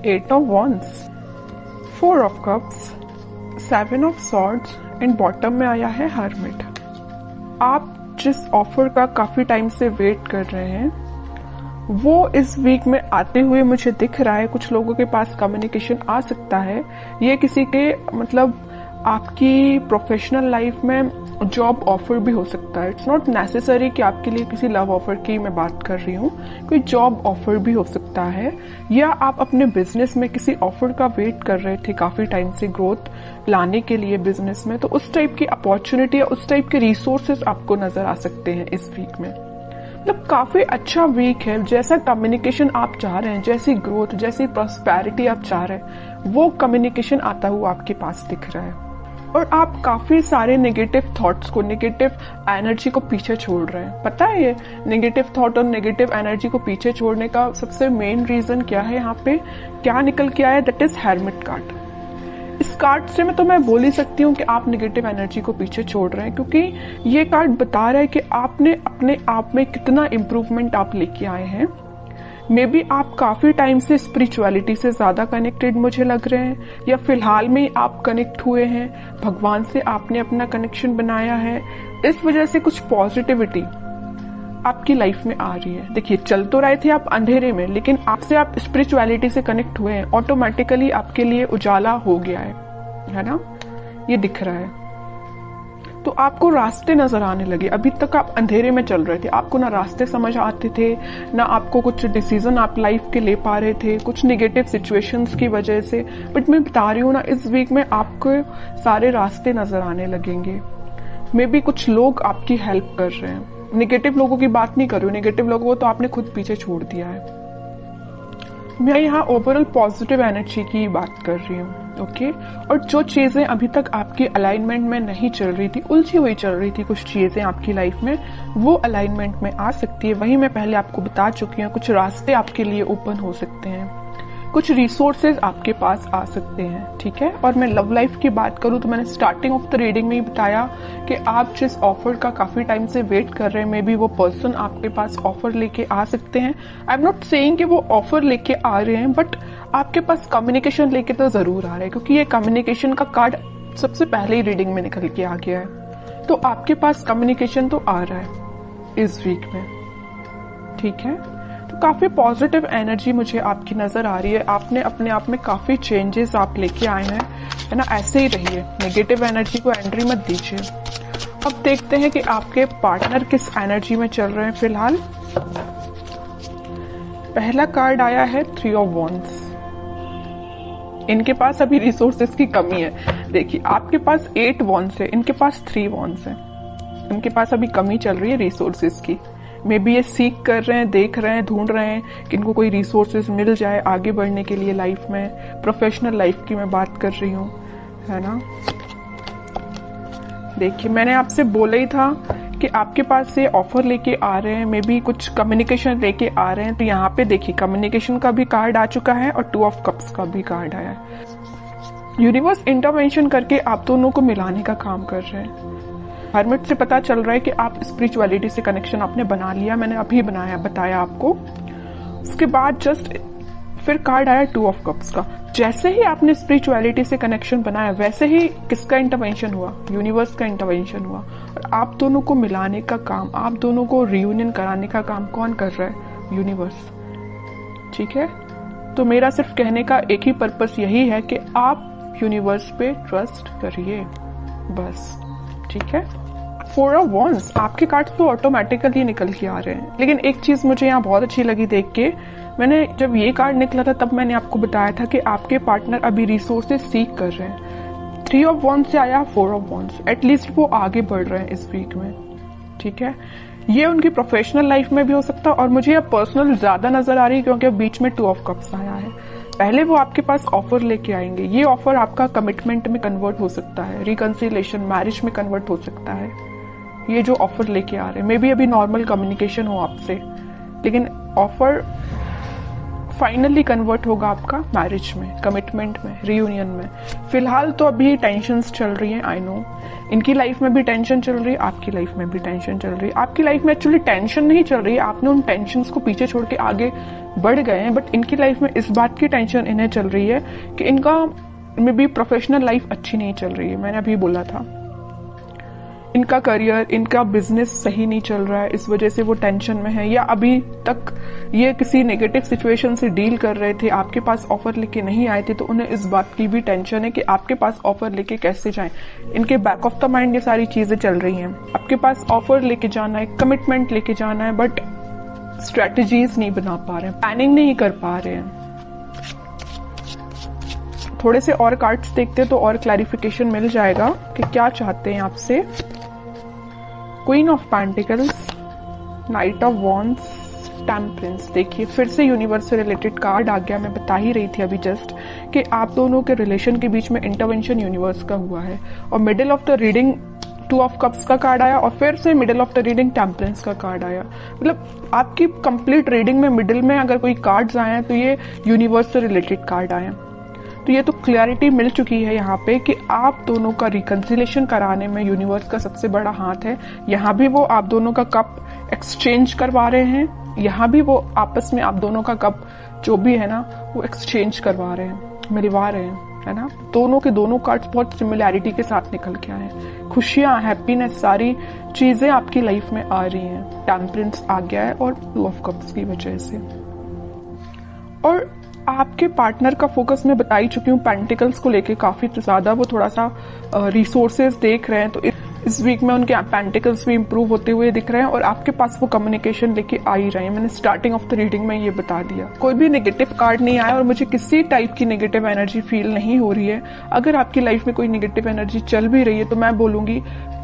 8 of wands, 4 of cups, 7 of swords and bottom में आया है हर्मिट। आप जिस ऑफर का काफी टाइम से वेट कर रहे हैं वो इस वीक में आते हुए मुझे दिख रहा है। कुछ लोगों के पास कम्युनिकेशन आ सकता है। ये किसी के मतलब आपकी प्रोफेशनल लाइफ में जॉब ऑफर भी हो सकता है। इट्स नॉट नेसेसरी कि आपके लिए किसी लव ऑफर की मैं बात कर रही हूँ, कोई जॉब ऑफर भी हो सकता है, या आप अपने बिजनेस में किसी ऑफर का वेट कर रहे थे काफी टाइम से ग्रोथ लाने के लिए बिजनेस में, तो उस टाइप की अपॉर्चुनिटी या उस टाइप के रिसोर्सेज आपको नजर आ सकते हैं इस वीक में। मतलब काफी अच्छा वीक है। जैसा कम्युनिकेशन आप चाह रहे हैं, जैसी ग्रोथ, जैसी प्रॉस्पेरिटी आप चाह रहे हैं, वो कम्युनिकेशन आता हुआ आपके पास दिख रहा है। और आप काफी सारे नेगेटिव थॉट्स को, नेगेटिव एनर्जी को पीछे छोड़ रहे हैं। पता है ये नेगेटिव थॉट और नेगेटिव एनर्जी को पीछे छोड़ने का सबसे मेन रीजन क्या है? यहाँ पे क्या निकल के आया? That is hermit card. इस कार्ड से मैं बोल ही सकती हूँ कि आप नेगेटिव एनर्जी को पीछे छोड़ रहे हैं, क्योंकि ये कार्ड बता रहा है कि आपने अपने आप में कितना इम्प्रूवमेंट आप लेके आए हैं। मे बी आप काफी टाइम से स्पिरिचुअलिटी से ज्यादा कनेक्टेड मुझे लग रहे हैं, या फिलहाल में आप कनेक्ट हुए हैं, भगवान से आपने अपना कनेक्शन बनाया है। इस वजह से कुछ पॉजिटिविटी आपकी लाइफ में आ रही है। देखिए, चल तो रहे थे आप अंधेरे में, लेकिन आपसे आप स्पिरिचुअलिटी से कनेक्ट हुए हैं, ऑटोमेटिकली आपके लिए उजाला हो गया है ना? ये दिख रहा है। तो आपको रास्ते नजर आने लगे। अभी तक आप अंधेरे में चल रहे थे, आपको ना रास्ते समझ आते थे, ना आपको कुछ डिसीजन आप लाइफ के ले पा रहे थे, कुछ नेगेटिव सिचुएशंस की वजह से। बट मैं बता रही हूँ ना, इस वीक में आपको सारे रास्ते नजर आने लगेंगे। मे बी कुछ लोग आपकी हेल्प कर रहे हैं। नेगेटिव लोगों की बात नहीं कर रही हूँ, नेगेटिव लोगों को तो आपने खुद पीछे छोड़ दिया है। मैं यहाँ ओवरऑल पॉजिटिव एनर्जी की बात कर रही हूँ, ओके? और जो चीजें अभी तक आपकी अलाइनमेंट में नहीं चल रही थी, उलझी हुई चल रही थी कुछ चीजें आपकी लाइफ में, वो अलाइनमेंट में आ सकती है। वही मैं पहले आपको बता चुकी हूँ। कुछ रास्ते आपके लिए ओपन हो सकते हैं, कुछ रिसोर्सेज आपके पास आ सकते हैं, ठीक है? और मैं लव लाइफ की बात करूं तो मैंने स्टार्टिंग ऑफ द रीडिंग में ही बताया कि आप जिस ऑफर का काफी टाइम से वेट कर रहे हैं, मे बी वो पर्सन आपके पास ऑफर लेके आ सकते हैं। आई एम नॉट सेइंग कि वो ऑफर लेके आ रहे हैं, बट आपके पास कम्युनिकेशन लेके तो जरूर आ रहे हैं, क्योंकि ये कम्युनिकेशन का कार्ड सबसे पहले ही रीडिंग में निकल के आ गया है। तो आपके पास कम्युनिकेशन तो आ रहा है इस वीक में, ठीक है? तो काफी पॉजिटिव एनर्जी मुझे आपकी नजर आ रही है। आपने अपने आप में काफी चेंजेस आप लेके आए हैं, है ना? ऐसे ही रहिए, नेगेटिव एनर्जी को एंट्री मत दीजिए। अब देखते हैं कि आपके पार्टनर किस एनर्जी में चल रहे हैं फिलहाल। पहला कार्ड आया है 3 ऑफ वॉन्ड्स। इनके पास अभी रिसोर्सेस की कमी है। देखिए, आपके पास 8 वॉन्ड्स है, इनके पास 3 वॉन्ड्स है। इनके पास अभी कमी चल रही है रिसोर्सेस की। मे बी ये सीख कर रहे हैं, देख रहे हैं, ढूंढ रहे हैं कि इनको कोई रिसोर्सेज मिल जाए आगे बढ़ने के लिए लाइफ में। प्रोफेशनल लाइफ की मैं बात कर रही हूँ, है ना? देखिए, मैंने आपसे बोला ही था कि आपके पास से ऑफर लेके आ रहे हैं, मे बी कुछ कम्युनिकेशन लेके आ रहे हैं। तो यहाँ पे देखिए, कम्युनिकेशन का भी कार्ड आ चुका है और 2 ऑफ कप्स का भी कार्ड आया है। यूनिवर्स इंटरवेंशन करके आप दोनों को मिलाने का काम कर रहे हैं। हर्मिट से पता चल रहा है कि आप स्पिरिचुअलिटी से कनेक्शन आपने बना लिया। मैंने अभी बताया आपको। उसके बाद जस्ट फिर कार्ड आया 2 ऑफ कप्स का। जैसे ही आपने स्पिरिचुअलिटी से कनेक्शन बनाया, वैसे ही किसका इंटरवेंशन हुआ? यूनिवर्स का इंटरवेंशन हुआ। और आप दोनों को मिलाने का काम, आप दोनों को रियूनियन कराने का काम कौन कर रहा है? यूनिवर्स, ठीक है? तो मेरा सिर्फ कहने का एक ही पर्पस यही है कि आप यूनिवर्स पे ट्रस्ट करिए, बस, ठीक है? 4 ऑफ वॉन्ड्स, आपके कार्ड तो ऑटोमेटिकली निकल के आ रहे हैं। लेकिन एक चीज मुझे यहाँ बहुत अच्छी लगी देख के। मैंने जब ये कार्ड निकला था तब मैंने आपको बताया था कि आपके पार्टनर अभी रिसोर्सेज सीख कर रहे हैं। 3 ऑफ वॉन्ड्स से आया 4 ऑफ वॉन्ड्स। एटलीस्ट वो आगे बढ़ रहे हैं इस वीक में, ठीक है? ये उनकी प्रोफेशनल लाइफ में भी हो सकता है, और मुझे ये पर्सनल ज्यादा नजर आ रही है क्योंकि बीच में 2 ऑफ कप्स आया है। पहले वो आपके पास ऑफर लेके आएंगे। ये ऑफर आपका कमिटमेंट में कन्वर्ट हो सकता है, रिकंसिलिएशन, मैरिज में कन्वर्ट हो सकता है। ये जो ऑफर लेके आ रहे हैं, मे बी अभी नॉर्मल कम्युनिकेशन हो आपसे, लेकिन ऑफर फाइनली कन्वर्ट होगा आपका मैरिज में, कमिटमेंट में, रियूनियन में। फिलहाल तो अभी टेंशन्स चल रही हैं, आई नो। इनकी लाइफ में भी टेंशन चल रही है, आपकी लाइफ में भी टेंशन चल रही है। आपकी लाइफ में एक्चुअली टेंशन नहीं चल रही है, आपने उन टेंशन्स को पीछे छोड़ के आगे बढ़ गए हैं, बट इनकी लाइफ में इस बात की टेंशन इन्हें चल रही है कि इनका में भी प्रोफेशनल लाइफ अच्छी नहीं चल रही है। मैंने अभी बोला था, इनका करियर, इनका बिजनेस सही नहीं चल रहा है, इस वजह से वो टेंशन में है। या अभी तक ये किसी नेगेटिव सिचुएशन से डील कर रहे थे, आपके पास ऑफर लेके नहीं आए थे, तो उन्हें इस बात की भी टेंशन है कि आपके पास ऑफर लेके कैसे जाएं। इनके बैक ऑफ द माइंड ये सारी चीजें चल रही हैं। आपके पास ऑफर लेके जाना है, कमिटमेंट लेके जाना है, बट स्ट्रेटजीज नहीं बना पा रहे हैं, प्लानिंग नहीं कर पा रहे हैं। थोड़े से और कार्ड्स देखते तो और क्लैरिफिकेशन मिल जाएगा कि क्या चाहते हैं आपसे। Queen of pentacles, night of wands, temperance. देखिए फिर से यूनिवर्स से रिलेटेड कार्ड आ गया। मैं बता ही रही थी अभी जस्ट कि आप दोनों के रिलेशन के बीच में इंटरवेंशन यूनिवर्स का हुआ है। और middle of the reading 2 of cups का कार्ड आया और फिर से middle of the reading temperance का कार्ड आया। मतलब आपकी कंप्लीट रीडिंग में मिडिल में अगर कोई कार्ड्स आए हैं तो ये यूनिवर्स से रिलेटेड कार्ड आए हैं। तो ये तो क्लैरिटी मिल चुकी है यहाँ पे कि आप दोनों का रिकंसिलेशन कराने में यूनिवर्स का सबसे बड़ा हाथ है। यहाँ भी वो आप दोनों का कप एक्सचेंज करवा रहे हैं, यहाँ भी वो आपस में आप दोनों का कप जो भी है ना वो एक्सचेंज करवा रहे हैं, मिलवा रहे हैं, है ना। दोनों के दोनों कार्ड्स बहुत सिमिलैरिटी के साथ निकल के आए हैं। खुशियां, हैप्पीनेस, सारी चीजें आपकी लाइफ में आ रही हैं। टेम्परेंस आ गया है और 2 ऑफ कप्स की वजह से। और आपके पार्टनर का फोकस मैं बता ही चुकी हूँ पेंटिकल्स को लेके काफी ज्यादा। वो थोड़ा सा रिसोर्सेज देख रहे हैं, तो इस वीक में उनके पेंटिकल्स भी इंप्रूव होते हुए दिख रहे हैं और आपके पास वो कम्युनिकेशन लेके आ ही रहे हैं। मैंने स्टार्टिंग ऑफ द रीडिंग में ये बता दिया। कोई भी नेगेटिव कार्ड नहीं आया और मुझे किसी टाइप की नेगेटिव एनर्जी फील नहीं हो रही है। अगर आपकी लाइफ में कोई नेगेटिव एनर्जी चल भी रही है तो मैं बोलूंगी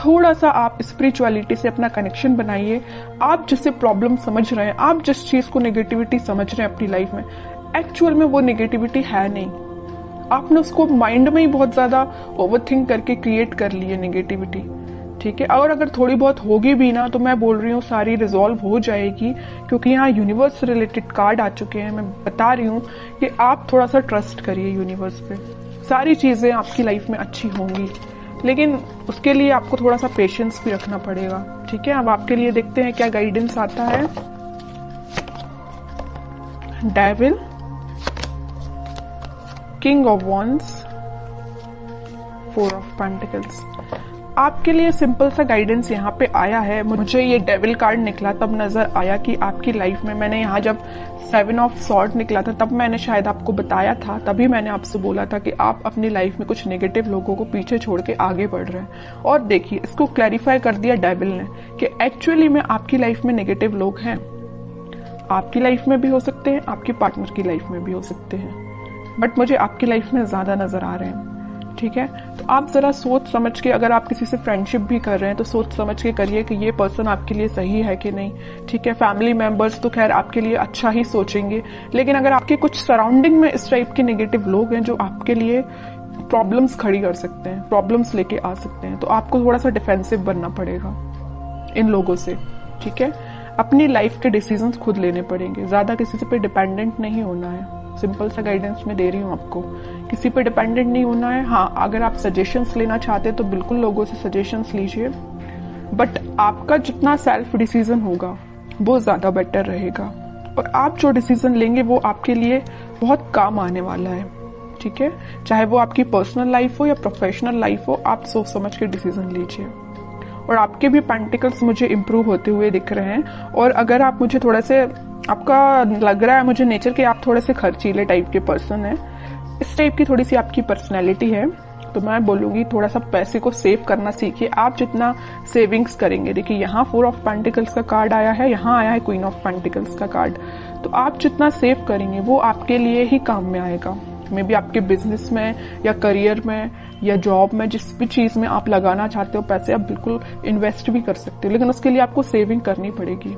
थोड़ा सा आप स्पिरिचुअलिटी से अपना कनेक्शन बनाइए। आप जिससे प्रॉब्लम समझ रहे हैं, आप जिस चीज को नेगेटिविटी समझ रहे हैं अपनी लाइफ में, एक्चुअल में वो नेगेटिविटी है नहीं। आपने उसको माइंड में ही बहुत ज्यादा ओवरथिंक करके क्रिएट कर ली है नेगेटिविटी, ठीक है। और अगर थोड़ी बहुत होगी भी ना तो मैं बोल रही हूँ सारी रिजॉल्व हो जाएगी, क्योंकि यहाँ यूनिवर्स से रिलेटेड कार्ड आ चुके हैं। मैं बता रही हूँ कि आप थोड़ा सा ट्रस्ट करिए यूनिवर्स पे, सारी चीजें आपकी लाइफ में अच्छी होंगी। लेकिन उसके लिए आपको थोड़ा सा पेशेंस भी रखना पड़ेगा, ठीक है। अब आपके लिए देखते हैं क्या गाइडेंस आता है। Devil, king of wands, 4 of pentacles. आपके लिए सिंपल सा गाइडेंस यहाँ पे आया है। मुझे ये डेविल कार्ड निकला तब नजर आया कि आपकी लाइफ में, मैंने यहाँ जब 7 ऑफ सॉर्ड निकला था तब मैंने शायद आपको बताया था, तभी मैंने आपसे बोला था कि आप अपनी लाइफ में कुछ नेगेटिव लोगों को पीछे छोड़ के आगे बढ़ रहे हैं। और देखिए इसको क्लैरिफाई कर दिया डेविल ने कि एक्चुअली में आपकी लाइफ में नेगेटिव लोग हैं। आपकी लाइफ में भी हो सकते हैं, आपके पार्टनर की लाइफ में भी हो सकते हैं, बट मुझे आपकी लाइफ में ज्यादा नजर आ रहे हैं, ठीक है। तो आप जरा सोच समझ के, अगर आप किसी से फ्रेंडशिप भी कर रहे हैं तो सोच समझ के करिए कि ये पर्सन आपके लिए सही है कि नहीं, ठीक है। फैमिली मेंबर्स तो खैर आपके लिए अच्छा ही सोचेंगे, लेकिन अगर आपके कुछ सराउंडिंग में इस टाइप के नेगेटिव लोग हैं जो आपके लिए प्रॉब्लम्स खड़ी कर सकते हैं, प्रॉब्लम्स लेके आ सकते हैं, तो आपको थोड़ा सा डिफेंसिव बनना पड़ेगा इन लोगों से, ठीक है। अपनी लाइफ के डिसीजंस खुद लेने पड़ेंगे, ज्यादा किसी पे डिपेंडेंट नहीं होना है। सिंपल सा गाइडेंस मैं दे रही हूँ आपको, किसी पे डिपेंडेंट नहीं होना है। हाँ, अगर आप सजेशंस लेना चाहते हैं तो बिल्कुल लोगों से सजेशंस लीजिए, बट आपका जितना सेल्फ डिसीजन होगा वो ज्यादा बेटर रहेगा। और आप जो डिसीजन लेंगे वो आपके लिए बहुत काम आने वाला है, ठीक है। चाहे वो आपकी पर्सनल लाइफ हो या प्रोफेशनल लाइफ हो, आप सोच समझ के डिसीजन लीजिए। और आपके भी पेंटिकल्स मुझे इम्प्रूव होते हुए दिख रहे हैं। और अगर आप मुझे थोड़ा से, आपका लग रहा है मुझे नेचर के आप थोड़े से खर्चीले टाइप के पर्सन हैं, इस टाइप की थोड़ी सी आपकी पर्सनैलिटी है, तो मैं बोलूंगी थोड़ा सा पैसे को सेव करना सीखिए। आप जितना सेविंग्स करेंगे, देखिए यहाँ 4 ऑफ पेंटिकल्स का कार्ड आया है, यहाँ आया है क्वीन ऑफ पेंटिकल्स का कार्ड, तो आप जितना सेव करेंगे वो आपके लिए ही काम में आएगा। मे बी आपके बिजनेस में या करियर में या जॉब में, जिस भी चीज में आप लगाना चाहते हो पैसे, आप बिल्कुल इन्वेस्ट भी कर सकते हो, लेकिन उसके लिए आपको सेविंग करनी पड़ेगी।